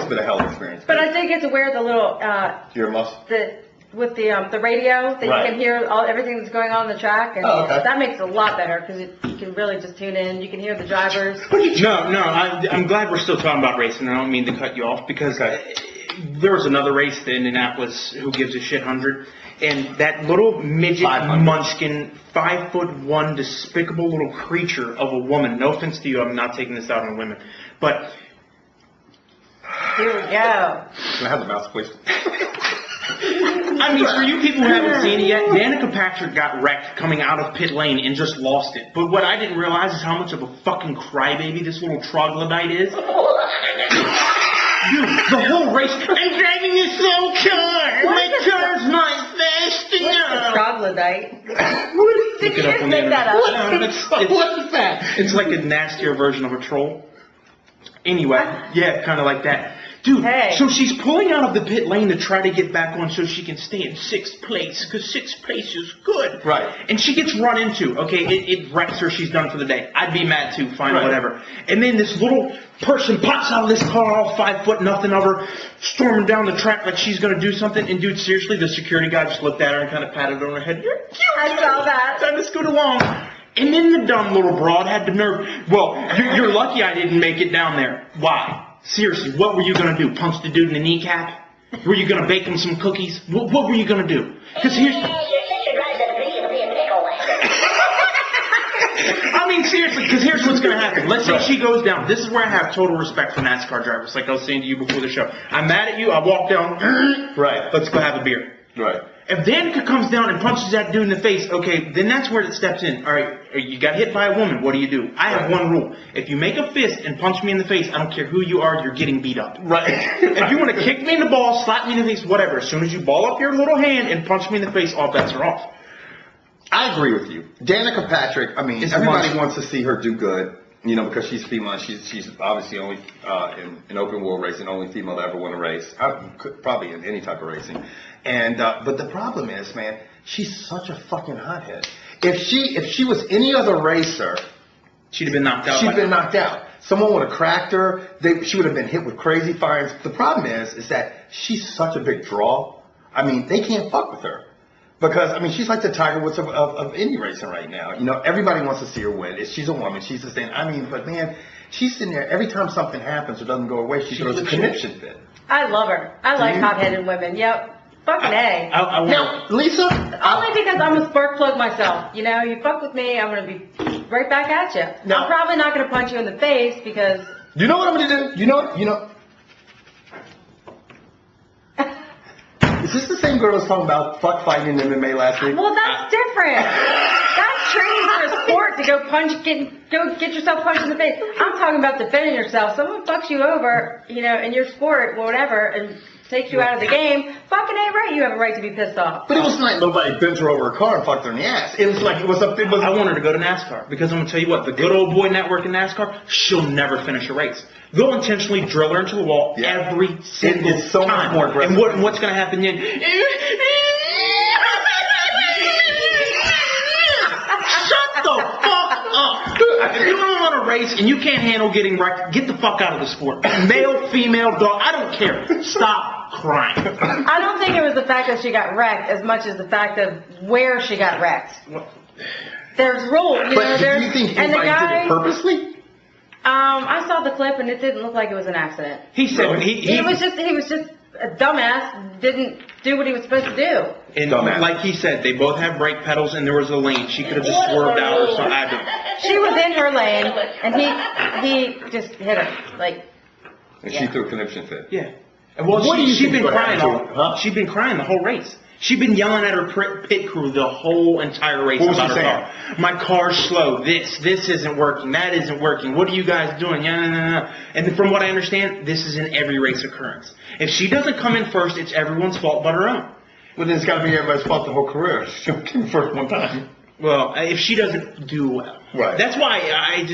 must have been a hell of an experience. But I did get to wear the little earmuffs. With the radio that you can hear everything that's going on the track, and that makes it a lot better because you can really just tune in. You can hear the drivers. No, I'm glad we're still talking about racing. I don't mean to cut you off because there was another race, the Indianapolis Who Gives a Shit 100, and that little midget munchkin, 5'1", despicable little creature of a woman. No offense to you, I'm not taking this out on women, but here we go. Can I have the mouse, please? I mean, for you people who haven't seen it yet, Danica Patrick got wrecked coming out of pit lane and just lost it. But what I didn't realize is how much of a fucking crybaby this little troglodyte is. Dude, the whole race, I'm driving a slow car. My car's not fast enough. Troglodyte. Did you just make that up? What's that? It's like a nastier version of a troll. Anyway, yeah, kind of like that. Dude, so she's pulling out of the pit lane to try to get back on so she can stay in 6th place, because 6th place is good. Right. And she gets run into. Okay, it wrecks her. She's done for the day. I'd be mad too. Fine, whatever. And then this little person pops out of this car, all 5 foot nothing of her, storming down the track like she's going to do something. And dude, seriously, the security guy just looked at her and kind of patted her on her head. You're cute. I saw that. Time to scoot along. And then the dumb little broad had the nerve. Well, you're lucky I didn't make it down there. Why? Seriously, what were you going to do? Punch the dude in the kneecap? Were you going to bake him some cookies? What were you going to do? Because here's... I mean, seriously, because here's what's going to happen. Let's say she goes down. This is where I have total respect for NASCAR drivers, like I was saying to you before the show. I'm mad at you. I walk down. Right. Let's go have a beer. Right. If Danica comes down and punches that dude in the face, okay, then that's where it steps in. All right, you got hit by a woman. What do? I have one rule. If you make a fist and punch me in the face, I don't care who you are, you're getting beat up. Right. If you want to kick me in the balls, slap me in the face, whatever, as soon as you ball up your little hand and punch me in the face, all bets are off. I agree with you. Danica Patrick, I mean, everybody wants to see her do good, you know, because she's female. She's obviously only in open wheel racing, only female to ever win a race, probably in any type of racing. And but the problem is, man, she's such a fucking hothead. If she was any other racer, she'd have been knocked out. She'd been knocked out. Someone would have cracked her. She would have been hit with crazy fires. The problem is that she's such a big draw. I mean, they can't fuck with her. Because, I mean, she's like the Tiger Woods of indie racing right now. You know, everybody wants to see her win. She's a woman. She's the same. I mean, but man, she's sitting there. Every time something happens or doesn't go away, she throws a conniption fit. I love her. I like hot-headed women. Yep. Fucking A. Now, Lisa? Only because I'm a spark plug myself. You know, you fuck with me, I'm going to be right back at you. No. I'm probably not going to punch you in the face because... You know what I'm going to do? You know... Is this the same girl that was talking about fuck fighting in MMA last week? Well, that's different. That's training for a sport to go get yourself punched in the face. I'm talking about defending yourself. Someone fucks you over, you know, in your sport, whatever, and takes you out of the game. Fucking ain't right. You have a right to be pissed off. But it wasn't like nobody bent her over a car and fucked her in the ass. It was like I want her to go to NASCAR because I'm gonna tell you what, the good old boy network in NASCAR, she'll never finish a race. They'll intentionally drill her into the wall every single time. It's so much more aggressive. And what's gonna happen then? Shut the fuck up! If you don't want to race and you can't handle getting wrecked, get the fuck out of the sport. Male, female, dog, I don't care. Stop crying. I don't think it was the fact that she got wrecked as much as the fact of where she got wrecked. There's rules, you know. Do you think anybody did it purposely? I saw the clip and it didn't look like it was an accident. He said he was just a dumbass, didn't do what he was supposed to do. And like he said, they both have brake pedals and there was a lane. She could have just swerved out or something. She was in her lane and he just hit her like. And she threw a conniption fit. Yeah. Well, she'd been crying. She'd been crying the whole race. She'd been yelling at her pit crew the whole entire race about her car. My car's slow. This isn't working. That isn't working. What are you guys doing? Yeah. And from what I understand, this is in every race occurrence. If she doesn't come in first, it's everyone's fault but her own. Well, then it's got to be everybody's fault the whole career. She'll come first one time. Well, if she doesn't do well. Right. That's why I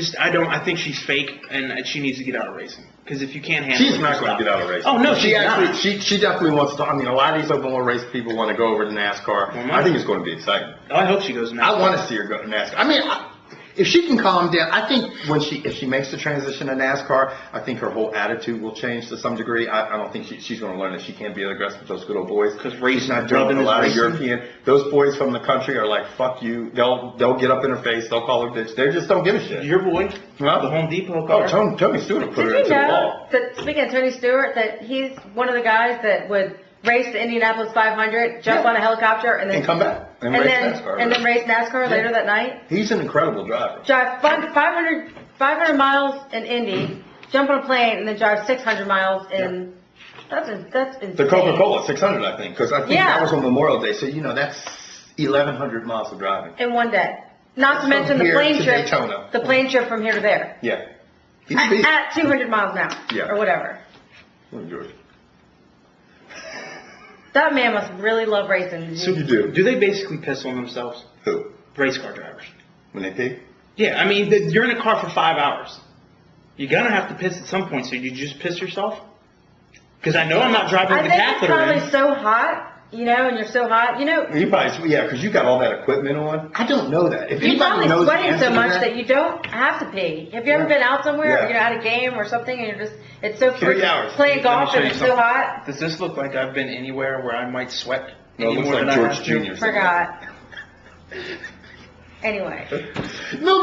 think she's fake and she needs to get out of racing. Because if you can't handle it, she's not going to get out of racing. Oh, no, she definitely wants to. I mean, a lot of these open wheel race people want to go over to NASCAR. I think it's going to be exciting. I hope she goes to NASCAR. I want to see her go to NASCAR. I mean, if she can calm down, I think if she makes the transition to NASCAR, I think her whole attitude will change to some degree. I don't think she's going to learn that she can't be aggressive with those good old boys. Because she's not doing a lot of European. Those boys from the country are like, fuck you. They'll get up in her face. They'll call her bitch. They just don't give a shit. Your boy, huh? The Home Depot car. Oh, Tony Stewart will put her into the wall. That, speaking of Tony Stewart, that he's one of the guys that would race the Indianapolis 500, jump on a helicopter, and then come back and then race NASCAR later that night. He's an incredible driver. Drive 500 miles in Indy, jump on a plane, and then drive 600 miles in. That's insane. The Coca-Cola 600, I think, because I think that was on Memorial Day. So that's 1,100 miles of driving in one day. Not to mention the plane trip. Daytona. The plane trip from here to there. Yeah. At 200 miles an hour. Yeah. Or whatever. Oh, George. That man must really love racing. So you do. Do they basically piss on themselves? Who? Race car drivers. When they pee? Yeah, I mean, you're in a car for 5 hours. You're going to have to piss at some point, so you just piss yourself? Because I know I'm not driving with the catheter I think it's probably so hot, and you're so hot, You probably, because you got all that equipment on. I don't know that. If you're probably knows sweating so much that you don't have to pee. Have you ever been out somewhere, at a game or something, and it's so 3 hours. Playing golf and it's so hot? Does this look like I've been anywhere where I might sweat? No, it looks like George Jr. Forgot. Anyway. No.